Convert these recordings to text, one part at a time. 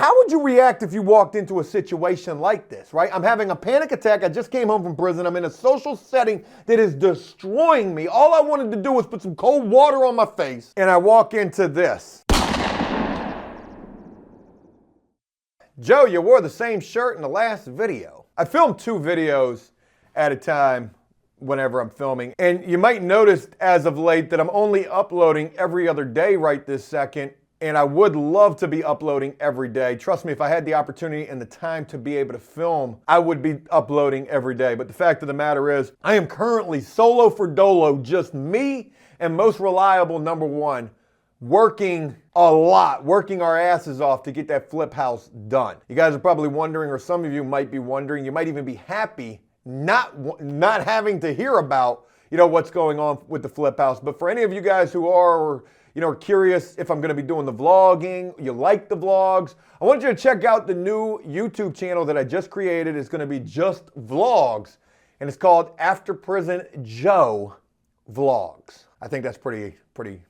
how would you react if you walked into a situation like this, right? I'm having a panic attack. I just came home from prison. I'm in a social setting that is destroying me. All I wanted to do was put some cold water on my face, and I walk into this. Joe, you wore the same shirt in the last video. I filmed 2 videos at a time whenever I'm filming, and you might notice as of late that I'm only uploading every other day right this second, and I would love to be uploading every day. Trust me, if I had the opportunity and the time to be able to film, I would be uploading every day. But the fact of the matter is, I am currently solo for dolo, just me and most reliable number 1, working a lot, working our asses off to get that flip house done. You guys are probably wondering, or some of you might be wondering, you might even be happy not having to hear about, what's going on with the flip house. But for any of you guys who are, curious if I'm going to be doing the vlogging, you like the vlogs, I want you to check out the new YouTube channel that I just created. It's going to be just vlogs, and it's called After Prison Joe Vlogs. I think that's pretty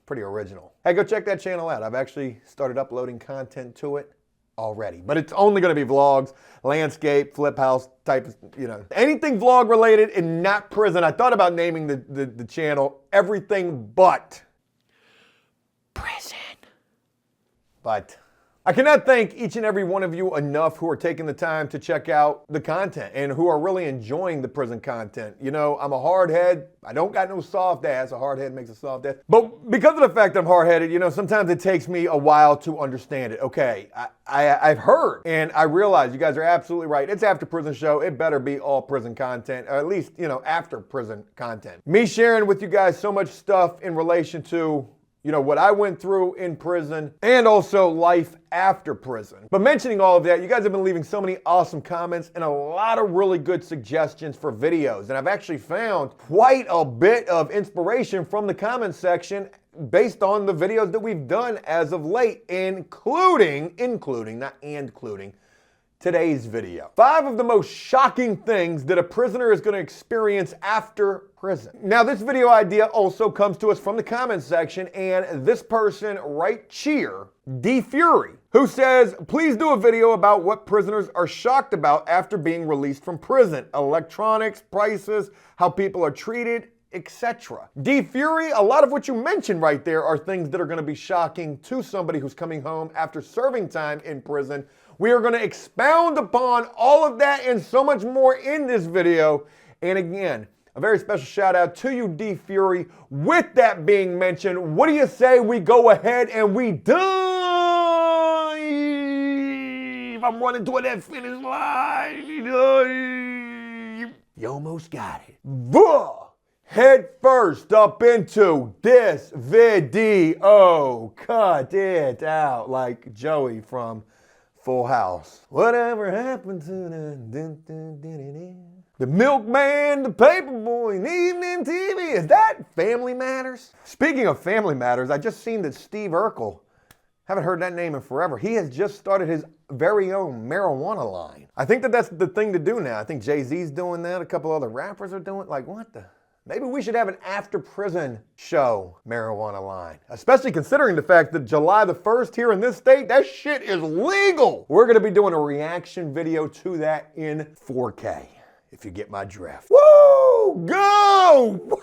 original. Hey, go check that channel out. I've actually started uploading content to it already, but it's only going to be vlogs, landscape, flip house type, anything vlog related and not prison. I thought about naming the channel Everything But Prison. But I cannot thank each and every one of you enough who are taking the time to check out the content and who are really enjoying the prison content. I'm a hard head. I don't got no soft ass. A hard head makes a soft ass. But because of the fact that I'm hard headed, sometimes it takes me a while to understand it. Okay, I've heard and I realize you guys are absolutely right. It's After Prison Show. It better be all prison content, or at least, after prison content. Me sharing with you guys so much stuff in relation to what I went through in prison and also life after prison. But mentioning all of that, you guys have been leaving so many awesome comments and a lot of really good suggestions for videos. And I've actually found quite a bit of inspiration from the comment section based on the videos that we've done as of late, including today's video. 5 of the most shocking things that a prisoner is going to experience after prison. Now, this video idea also comes to us from the comments section, and this person right here, Defury, who says, please do a video about what prisoners are shocked about after being released from prison. Electronics, prices, how people are treated, etc. Defury, a lot of what you mentioned right there are things that are going to be shocking to somebody who's coming home after serving time in prison. We are going to expound upon all of that and so much more in this video. And again, a very special shout out to you, Defury. With that being mentioned, what do you say we go ahead and we dive? I'm running toward that finish line. You almost got it. Head first up into this video. Cut it out like Joey from Full House. Whatever happened to the milkman, the paperboy, and evening TV? Is that Family Matters? Speaking of Family Matters, I just seen that Steve Urkel, haven't heard that name in forever, he has just started his very own marijuana line. I think that's the thing to do now. I think Jay-Z's doing that. A couple other rappers are doing it. Like, what the? Maybe we should have an After Prison Show marijuana line, especially considering the fact that July the 1st here in this state, that shit is legal. We're gonna be doing a reaction video to that in 4K, if you get my drift. Woo! Go!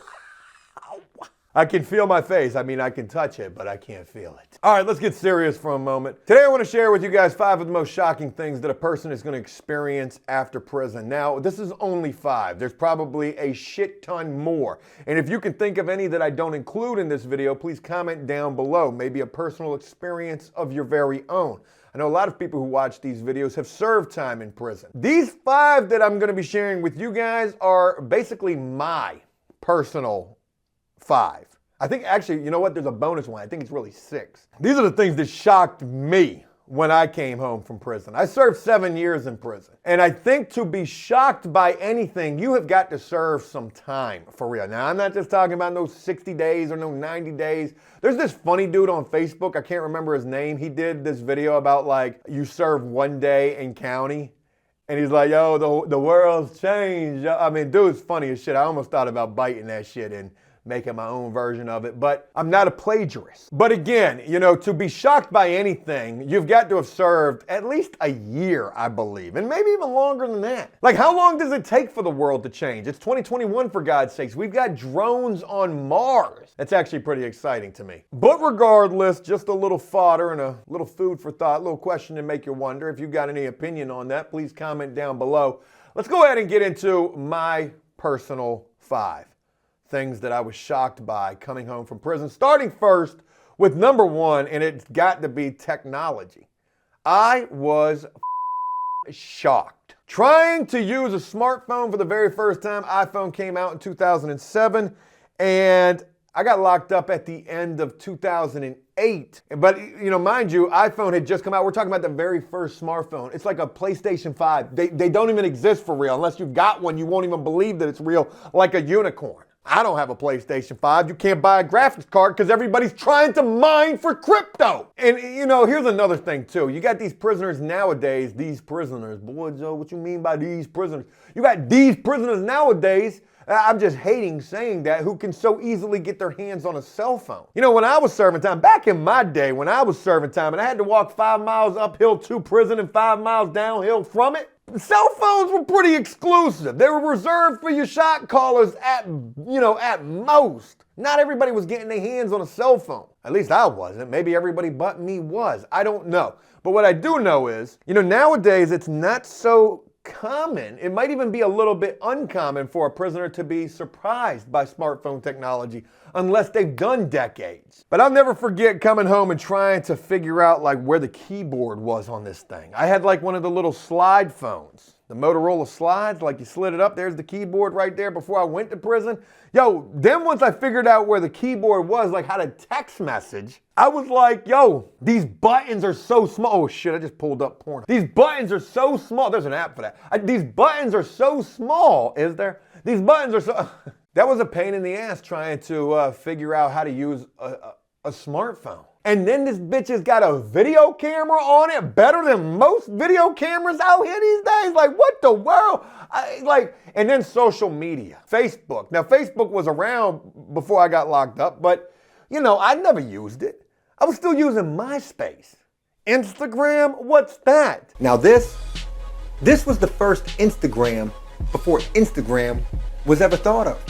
I can feel my face. I mean, I can touch it, but I can't feel it. All right, let's get serious for a moment. Today I want to share with you guys 5 of the most shocking things that a person is going to experience after prison. Now, this is only 5. There's probably a shit ton more. And if you can think of any that I don't include in this video, please comment down below. Maybe a personal experience of your very own. I know a lot of people who watch these videos have served time in prison. These 5 that I'm going to be sharing with you guys are basically my personal 5. I think actually, you know what? There's a bonus one. I think it's really 6. These are the things that shocked me when I came home from prison. I served 7 years in prison. And I think to be shocked by anything, you have got to serve some time, for real. Now, I'm not just talking about no 60 days or no 90 days. There's this funny dude on Facebook, I can't remember his name. He did this video about like, you serve 1 day in county. And he's like, yo, the world's changed. I mean, dude's funny as shit. I almost thought about biting that shit and making my own version of it, but I'm not a plagiarist. But again, you know, to be shocked by anything, you've got to have served at least a year, I believe, and maybe even longer than that. Like, how long does it take for the world to change? It's 2021, for God's sakes. We've got drones on Mars. That's actually pretty exciting to me. But regardless, just a little fodder and a little food for thought, a little question to make you wonder. If you've got any opinion on that, please comment down below. Let's go ahead and get into my personal 5 things that I was shocked by coming home from prison. Starting first with number 1, and it's got to be technology. I was shocked. Trying to use a smartphone for the very first time. iPhone came out in 2007, and I got locked up at the end of 2008. But, you know, mind you, iPhone had just come out. We're talking about the very first smartphone. It's like a PlayStation 5. They don't even exist for real. Unless you've got one, you won't even believe that it's real, like a unicorn. I don't have a PlayStation 5. You can't buy a graphics card because everybody's trying to mine for crypto. And, you know, here's another thing, too. You got these prisoners nowadays, boy, Joe, what you mean by these prisoners? You got these prisoners nowadays, I'm just hating saying that, who can so easily get their hands on a cell phone. You know, when I was serving time, back in my day, when I was serving time and I had to walk 5 miles uphill to prison and 5 miles downhill from it, cell phones were pretty exclusive. They were reserved for your shot callers at most. Not everybody was getting their hands on a cell phone. At least I wasn't. Maybe everybody but me was. I don't know. But what I do know is, you know, nowadays it's not so common. It might even be a little bit uncommon for a prisoner to be surprised by smartphone technology unless they've done decades. But I'll never forget coming home and trying to figure out like where the keyboard was on this thing. I had like one of the little slide phones, the Motorola slides, like you slid it up, there's the keyboard right there before I went to prison. Yo, then once I figured out where the keyboard was, like how to text message, I was like, yo, these buttons are so small. Oh shit, I just pulled up porn. These buttons are so small. There's an app for that. These buttons are so small, is there? These buttons are so... That was a pain in the ass trying to figure out how to use a smartphone. And then this bitch has got a video camera on it, better than most video cameras out here these days. Like, what the world? And then social media, Facebook. Now, Facebook was around before I got locked up, but, you know, I never used it. I was still using MySpace. Instagram, what's that? Now, this was the first Instagram before Instagram was ever thought of.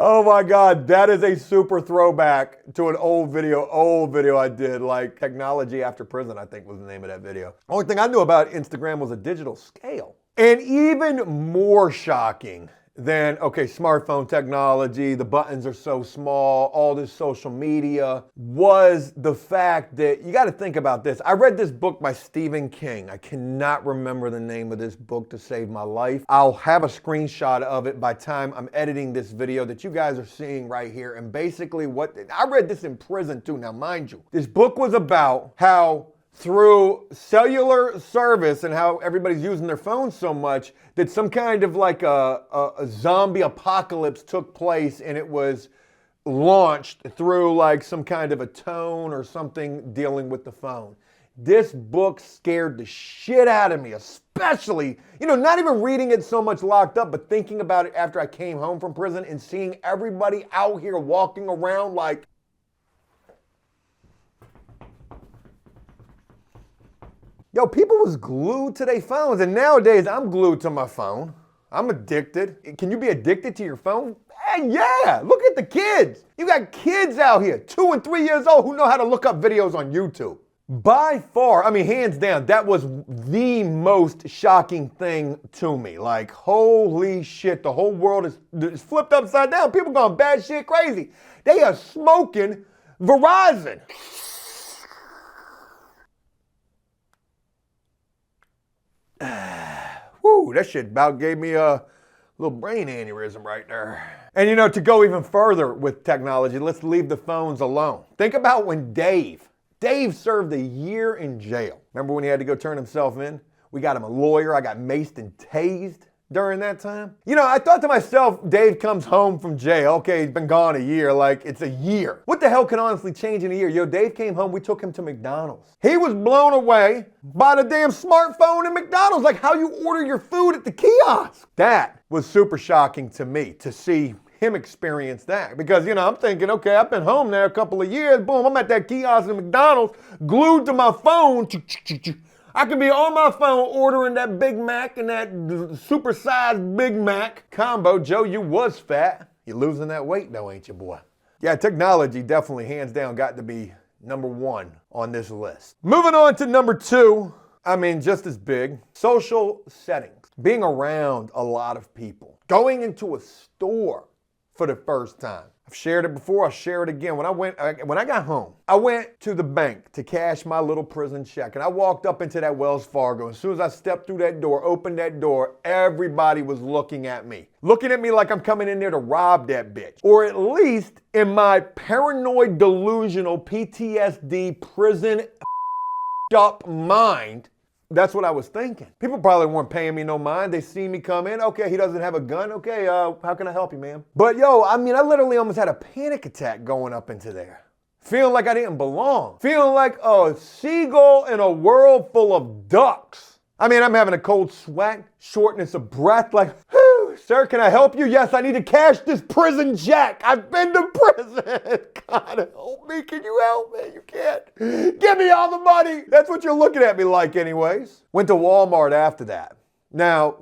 Oh my God, that is a super throwback to an old video I did, like Technology After Prison, I think was the name of that video. Only thing I knew about Instagram was a digital scale. And even more shocking than, okay, smartphone technology, the buttons are so small, all this social media, was the fact that, you got to think about this. I read this book by Stephen King. I cannot remember the name of this book to save my life. I'll have a screenshot of it by time I'm editing this video that you guys are seeing right here. And basically I read this in prison too. Now, mind you, this book was about how through cellular service and how everybody's using their phones so much that some kind of like a zombie apocalypse took place, and it was launched through like some kind of a tone or something dealing with the phone. This book scared the shit out of me, especially, you know, not even reading it so much locked up, but thinking about it after I came home from prison and seeing everybody out here walking around like, yo, people was glued to their phones, and nowadays I'm glued to my phone. I'm addicted. Can you be addicted to your phone? Hey, yeah, look at the kids. You got kids out here, 2 and 3 years old, who know how to look up videos on YouTube. By far, I mean, hands down, that was the most shocking thing to me. Like, holy shit, the whole world is flipped upside down. People going batshit crazy. They are smoking Verizon. Whew, that shit about gave me a little brain aneurysm right there. And you know, to go even further with technology, let's leave the phones alone. Think about when Dave served a year in jail. Remember when he had to go turn himself in? We got him a lawyer. I got maced and tased. during that time? You know, I thought to myself, Dave comes home from jail. Okay, he's been gone a year. Like, it's a year. What the hell can honestly change in a year? Yo, Dave came home. We took him to McDonald's. He was blown away by the damn smartphone at McDonald's. Like how you order your food at the kiosk. That was super shocking to me to see him experience that. Because, you know, I'm thinking, okay, I've been home there a couple of years. Boom, I'm at that kiosk at McDonald's, glued to my phone. I could be on my phone ordering that Big Mac and that supersized Big Mac combo. Joe, you was fat. You're losing that weight though, ain't you, boy? Yeah, technology definitely hands down got to be number one on this list. Moving on to number two, I mean, just as big, social settings. Being around a lot of people. Going into a store for the first time. I've shared it before, I'll share it again. When I got home, I went to the bank to cash my little prison check, and I walked up into that Wells Fargo. As soon as I stepped through that door, opened that door, everybody was looking at me. Looking at me like I'm coming in there to rob that bitch. Or at least in my paranoid, delusional, PTSD, prison up mind, that's what I was thinking. People probably weren't paying me no mind. They see me come in. Okay, he doesn't have a gun. Okay, how can I help you, ma'am? But yo, I mean, I literally almost had a panic attack going up into there. Feeling like I didn't belong. Feeling like a seagull in a world full of ducks. I mean, I'm having a cold sweat, shortness of breath, like, sir, can I help you? Yes, I need to cash this prison check. I've been to prison. God help me. Can you help me? You can't. Give me all the money. That's what you're looking at me like anyways. Went to Walmart after that. Now,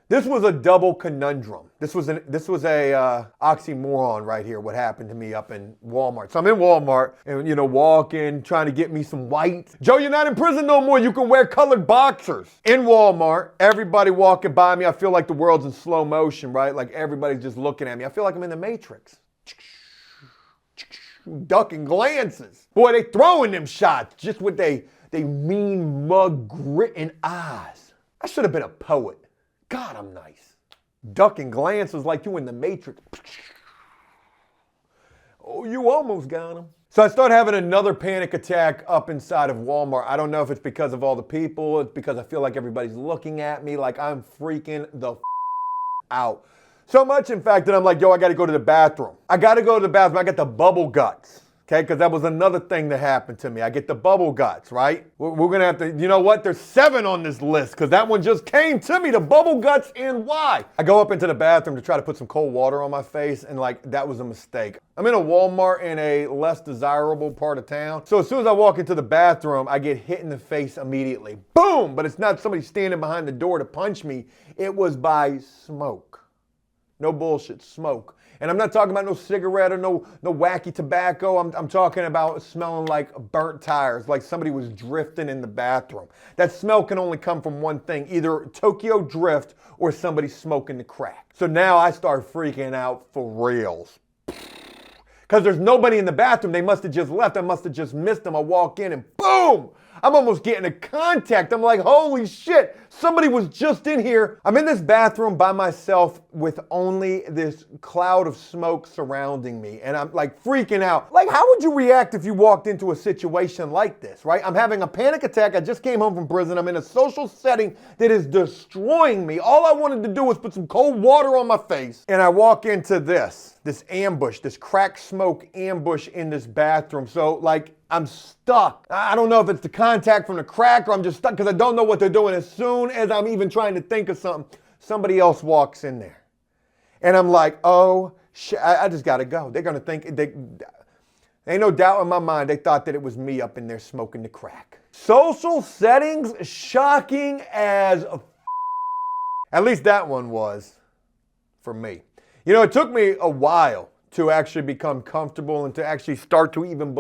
this was a double conundrum. This was a oxymoron right here, what happened to me up in Walmart. So I'm in Walmart and, you know, walking, trying to get me some white. Joe, you're not in prison no more. You can wear colored boxers. In Walmart, everybody walking by me. I feel like the world's in slow motion, right? Like everybody's just looking at me. I feel like I'm in the Matrix. Ducking glances. Boy, they throwing them shots just with they mean mug gritting eyes. I should have been a poet. God, I'm nice. Ducking glances like you in the Matrix. Oh, you almost got him. So I start having another panic attack up inside of Walmart. I don't know if it's because of all the people. It's because I feel like everybody's looking at me like I'm freaking the out. So much, in fact, that I'm like, yo, I got to go to the bathroom. I got to go to the bathroom. I got the bubble guts. Okay, because that was another thing that happened to me. I get the bubble guts, right? We're going to have to, you know what? There's 7 on this list because that one just came to me, the bubble guts and why. I go up into the bathroom to try to put some cold water on my face and like that was a mistake. I'm in a Walmart in a less desirable part of town. So as soon as I walk into the bathroom, I get hit in the face immediately. Boom! But it's not somebody standing behind the door to punch me. It was by smoke. No bullshit, smoke. And I'm not talking about no cigarette or no wacky tobacco. I'm talking about smelling like burnt tires, like somebody was drifting in the bathroom. That smell can only come from one thing, either Tokyo Drift or somebody smoking the crack. So now I start freaking out for reals. Because there's nobody in the bathroom. They must have just left. I must have just missed them. I walk in and boom! I'm almost getting a contact. I'm like, holy shit, somebody was just in here. I'm in this bathroom by myself with only this cloud of smoke surrounding me. And I'm like freaking out. Like, how would you react if you walked into a situation like this, right? I'm having a panic attack. I just came home from prison. I'm in a social setting that is destroying me. All I wanted to do was put some cold water on my face. And I walk into this ambush, this crack smoke ambush in this bathroom. So like, I'm stuck. I don't know if it's the contact from the crack or I'm just stuck because I don't know what they're doing. As soon as I'm even trying to think of something, somebody else walks in there. And I'm like, oh, shit, I just got to go. They're going to think, ain't no doubt in my mind, they thought that it was me up in there smoking the crack. Social settings, shocking as at least that one was for me. You know, it took me a while to actually become comfortable and to actually start to even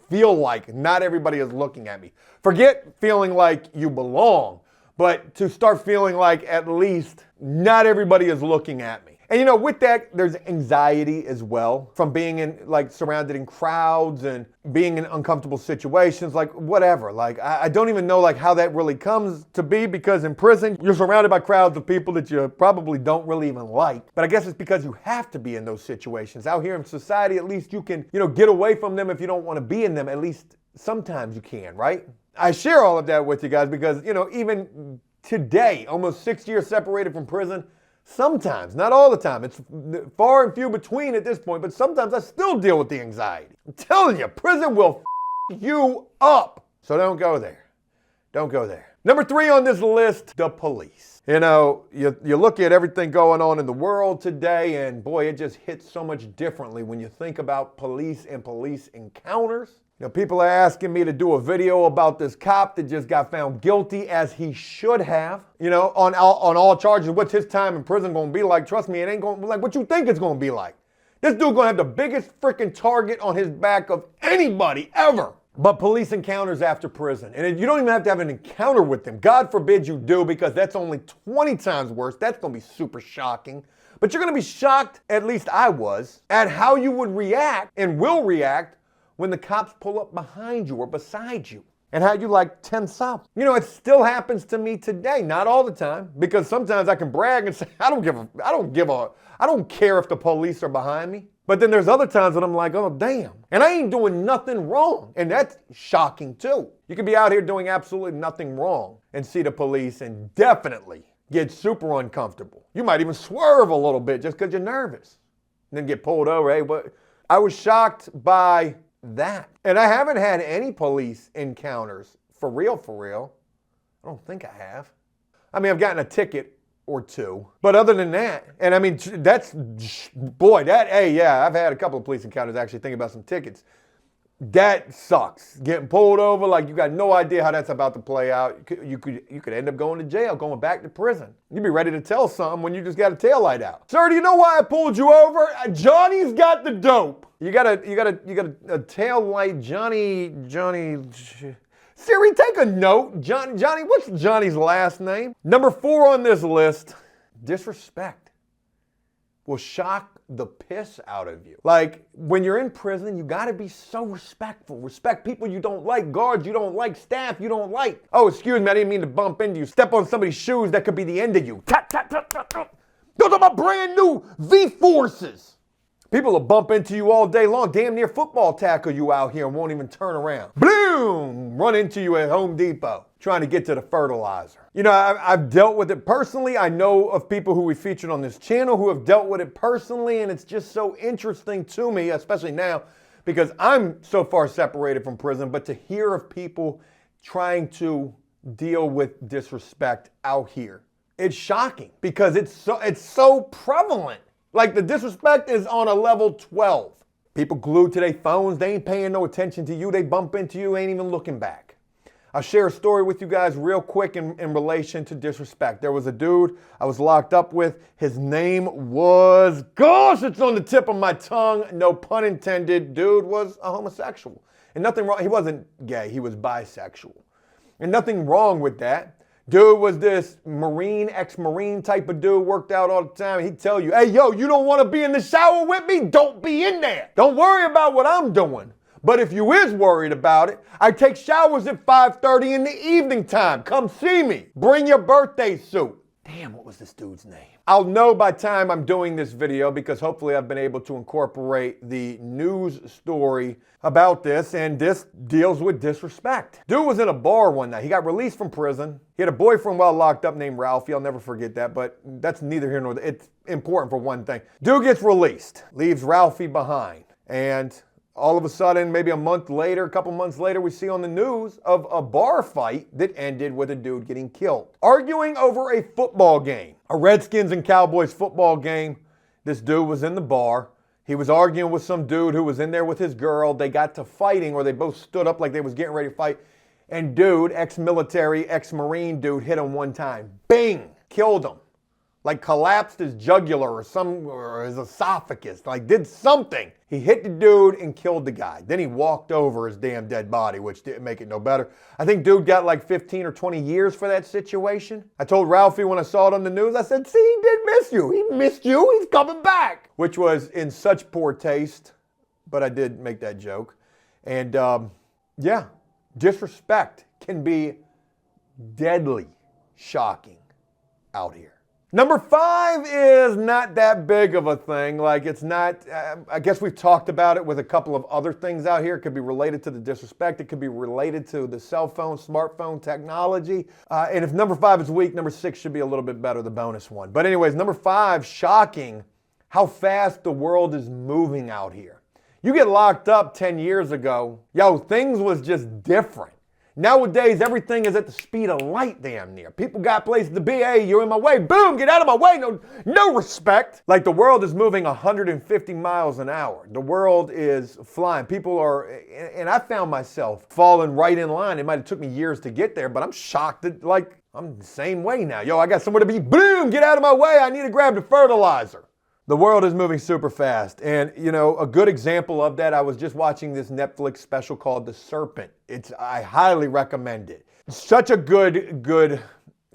feel like not everybody is looking at me. Forget feeling like you belong, but to start feeling like at least not everybody is looking at me. And you know, with that, there's anxiety as well from being in surrounded in crowds and being in uncomfortable situations, like whatever. Like I don't even know how that really comes to be because in prison, you're surrounded by crowds of people that you probably don't really even like. But I guess it's because you have to be in those situations. Out here in society, at least you can, get away from them if you don't want to be in them. At least sometimes you can, right? I share all of that with you guys because, even today, almost 6 years separated from prison, sometimes, not all the time, it's far and few between at this point, but sometimes I still deal with the anxiety. I'm telling you, prison will you up. So don't go there. Don't go there. Number 3 on this list, the police. You know, you look at everything going on in the world today, and boy, it just hits so much differently when you think about police and police encounters. You know, people are asking me to do a video about this cop that just got found guilty, as he should have, you know, on all charges. What's his time in prison going to be like? Trust me, it ain't going to be like what you think it's going to be like. This dude going to have the biggest freaking target on his back of anybody ever. But police encounters after prison. And you don't even have to have an encounter with them. God forbid you do, because that's only 20 times worse. That's going to be super shocking. But you're going to be shocked, at least I was, at how you would react and will react when the cops pull up behind you or beside you, and how you like tense up. You know, it still happens to me today. Not all the time, because sometimes I can brag and say, I don't care if the police are behind me. But then there's other times that I'm like, oh, damn. And I ain't doing nothing wrong. And that's shocking too. You can be out here doing absolutely nothing wrong and see the police and definitely get super uncomfortable. You might even swerve a little bit just because you're nervous. And then get pulled over. Hey, but I was shocked by that. And I haven't had any police encounters for real. I don't think I have. I mean, I've gotten a ticket or two, but other than that, and I mean, hey, yeah, I've had a couple of police encounters actually thinking about some tickets. That sucks. Getting pulled over, like you got no idea how that's about to play out. You could end up going to jail, going back to prison. You'd be ready to tell something when you just got a taillight out. Sir, do you know why I pulled you over? Johnny's got the dope. You got a taillight, Johnny. Siri, take a note. Johnny, what's Johnny's last name? Number 4 on this list, disrespect will shock the piss out of you. Like, when you're in prison, you gotta be so respectful. Respect people you don't like, guards you don't like, staff you don't like. Oh, excuse me, I didn't mean to bump into you. Step on somebody's shoes, that could be the end of you. Tap, tap, tap, tap, tap. Those are my brand new V-Forces. People will bump into you all day long, damn near football tackle you out here and won't even turn around. Boom! Run into you at Home Depot trying to get to the fertilizer. You know, I've dealt with it personally. I know of people who we featured on this channel who have dealt with it personally, and it's just so interesting to me, especially now, because I'm so far separated from prison, but to hear of people trying to deal with disrespect out here, it's shocking because it's so prevalent. Like, the disrespect is on a level 12. People glued to their phones, they ain't paying no attention to you, they bump into you, ain't even looking back. I'll share a story with you guys real quick in relation to disrespect. There was a dude I was locked up with. His name was, gosh, it's on the tip of my tongue, no pun intended. Dude was a homosexual. And nothing wrong, he wasn't gay, he was bisexual. And nothing wrong with that. Dude was this ex-Marine type of dude, worked out all the time. He'd tell you, hey, yo, you don't want to be in the shower with me? Don't be in there. Don't worry about what I'm doing. But if you is worried about it, I take showers at 5:30 in the evening time. Come see me. Bring your birthday suit. Damn, what was this dude's name? I'll know by time I'm doing this video because hopefully I've been able to incorporate the news story about this, and this deals with disrespect. Dude was in a bar one night. He got released from prison. He had a boyfriend while locked up named Ralphie. I'll never forget that, but that's neither here nor there. It's important for one thing. Dude gets released, leaves Ralphie behind, and all of a sudden, maybe a couple months later, we see on the news of a bar fight that ended with a dude getting killed. Arguing over a football game, a Redskins and Cowboys football game. This dude was in the bar. He was arguing with some dude who was in there with his girl. They got to fighting, or they both stood up like they was getting ready to fight. And dude, ex-military, ex-Marine dude, hit him one time. Bing! Killed him. Like collapsed his jugular or his esophagus. Like did something. He hit the dude and killed the guy. Then he walked over his damn dead body, which didn't make it no better. I think dude got like 15 or 20 years for that situation. I told Ralphie when I saw it on the news, I said, see, he did miss you. He missed you. He's coming back. Which was in such poor taste, but I did make that joke. And yeah, disrespect can be deadly shocking out here. Number 5 is not that big of a thing. Like, it's not, I guess we've talked about it with a couple of other things out here. It could be related to the disrespect. It could be related to the cell phone, smartphone technology. And if number 5 is weak, number 6 should be a little bit better, the bonus one. But anyways, number 5, shocking how fast the world is moving out here. You get locked up 10 years ago, yo, things was just different. Nowadays, everything is at the speed of light damn near. People got places to be. Hey, you're in my way. Boom, get out of my way. No respect. Like, the world is moving 150 miles an hour. The world is flying. People are, and I found myself falling right in line. It might have took me years to get there, but I'm shocked that, like, I'm the same way now. Yo, I got somewhere to be. Boom, get out of my way. I need to grab the fertilizer. The world is moving super fast. And, you know, a good example of that, I was just watching this Netflix special called The Serpent. I highly recommend it. Such a good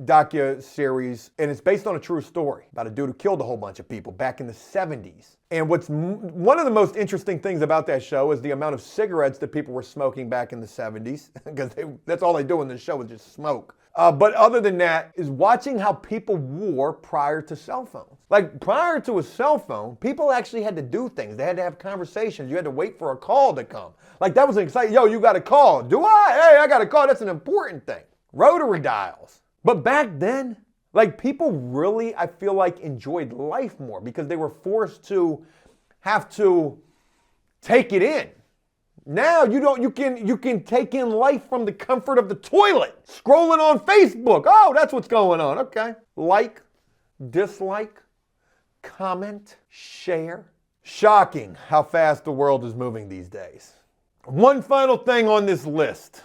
docu-series, and it's based on a true story about a dude who killed a whole bunch of people back in the 70s. And one of the most interesting things about that show is the amount of cigarettes that people were smoking back in the 70s, because that's all they do in the show is just smoke. But other than that, is watching how people wore prior to cell phones. Like, prior to a cell phone, people actually had to do things. They had to have conversations. You had to wait for a call to come. Like, that was an exciting, yo, you got a call. Do I? Hey, I got a call. That's an important thing. Rotary dials. But back then, like, people really, I feel like, enjoyed life more because they were forced to have to take it in. Now you can take in life from the comfort of the toilet. Scrolling on Facebook. Oh, that's what's going on. Okay. Like, dislike, comment, share. Shocking how fast the world is moving these days. One final thing on this list,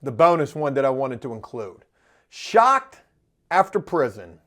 the bonus one that I wanted to include. Shocked after prison,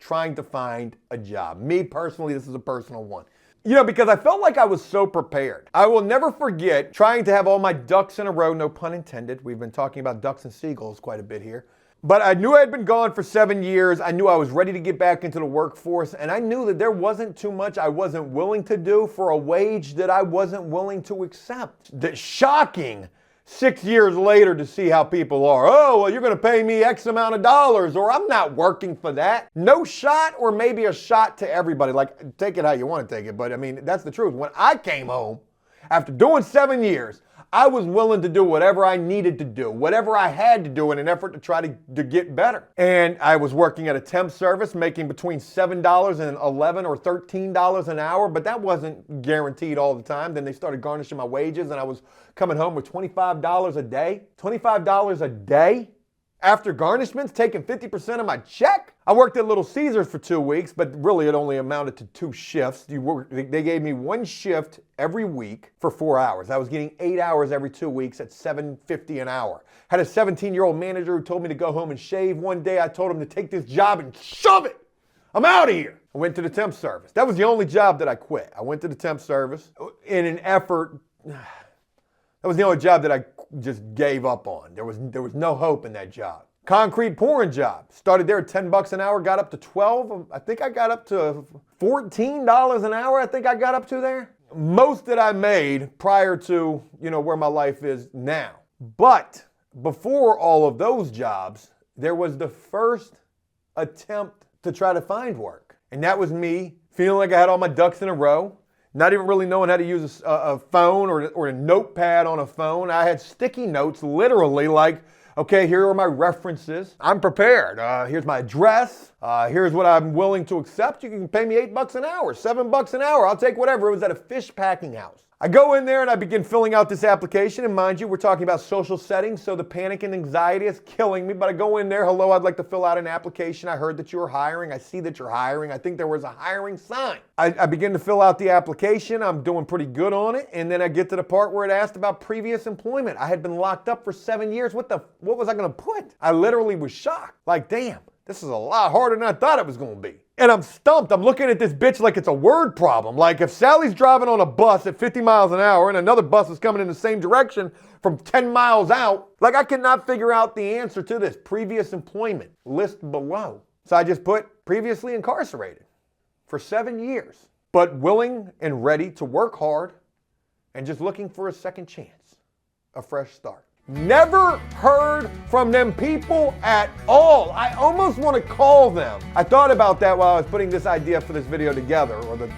trying to find a job. Me personally, this is a personal one. You know, because I felt like I was so prepared. I will never forget trying to have all my ducks in a row, no pun intended. We've been talking about ducks and seagulls quite a bit here. But I knew I had been gone for 7 years. I knew I was ready to get back into the workforce. And I knew that there wasn't too much I wasn't willing to do for a wage that I wasn't willing to accept. That's shocking 6 years later to see how people are. Oh, well, you're going to pay me X amount of dollars, or I'm not working for that. No shot, or maybe a shot to everybody. Like, take it how you want to take it. But I mean, that's the truth. When I came home, after doing 7 years, I was willing to do whatever I needed to do, whatever I had to do in an effort to try to get better. And I was working at a temp service, making between $7 and $11 or $13 an hour, but that wasn't guaranteed all the time. Then they started garnishing my wages, and I was coming home with $25 a day. $25 a day? After garnishments, taking 50% of my check? I worked at Little Caesars for 2 weeks, but really it only amounted to 2 shifts. They gave me 1 shift every week for 4 hours. I was getting 8 hours every 2 weeks at $7.50 an hour. Had a 17-year-old manager who told me to go home and shave. One day I told him to take this job and shove it. I'm out of here. I went to the temp service. That was the only job that I quit. I went to the temp service in an effort. That was the only job that I just gave up on. There was no hope in that job. Concrete pouring job. Started there at $10 an hour, got up to 12. I think I got up to $14 an hour. I think I got up to there. Most that I made prior to, where my life is now. But before all of those jobs, there was the first attempt to try to find work. And that was me feeling like I had all my ducks in a row. Not even really knowing how to use a phone or a notepad on a phone. I had sticky notes, literally, like, okay, here are my references. I'm prepared. Here's my address. Here's what I'm willing to accept. You can pay me $8 an hour, $7 an hour. I'll take whatever. It was at a fish packing house. I go in there and I begin filling out this application. And mind you, we're talking about social settings, so the panic and anxiety is killing me. But I go in there, hello, I'd like to fill out an application. I heard that you were hiring. I see that you're hiring. I think there was a hiring sign. I begin to fill out the application. I'm doing pretty good on it. And then I get to the part where it asked about previous employment. I had been locked up for 7 years. What was I going to put? I literally was shocked. Like, damn, this is a lot harder than I thought it was going to be. And I'm stumped. I'm looking at this bitch like it's a word problem. Like, if Sally's driving on a bus at 50 miles an hour and another bus is coming in the same direction from 10 miles out, like, I cannot figure out the answer to this. Previous employment, list below. So I just put previously incarcerated for 7 years, but willing and ready to work hard and just looking for a second chance, a fresh start. Never heard from them people at all. I almost want to call them. I thought about that while I was putting this idea for this video together, or the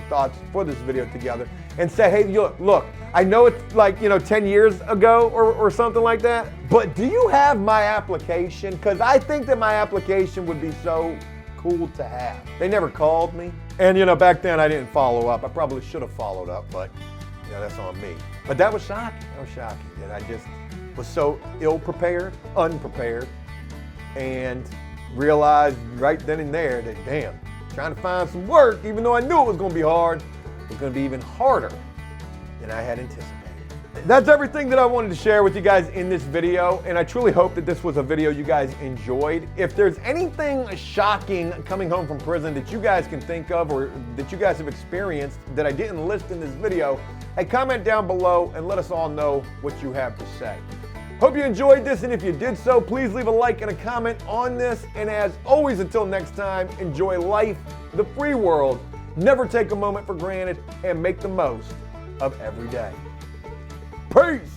thoughts for this video together, and say, hey, look, I know it's like, 10 years ago or something like that, but do you have my application? Because I think that my application would be so cool to have. They never called me. And back then I didn't follow up. I probably should have followed up, but that's on me. But that was shocking. That was shocking. And I just was so unprepared, and realized right then and there that, damn, trying to find some work, even though I knew it was going to be hard, it was going to be even harder than I had anticipated. That's everything that I wanted to share with you guys in this video, and I truly hope that this was a video you guys enjoyed. If there's anything shocking coming home from prison that you guys can think of, or that you guys have experienced that I didn't list in this video, hey, comment down below and let us all know what you have to say. Hope you enjoyed this, and if you did so, please leave a like and a comment on this. And as always, until next time, enjoy life, the free world, never take a moment for granted, and make the most of every day. Peace!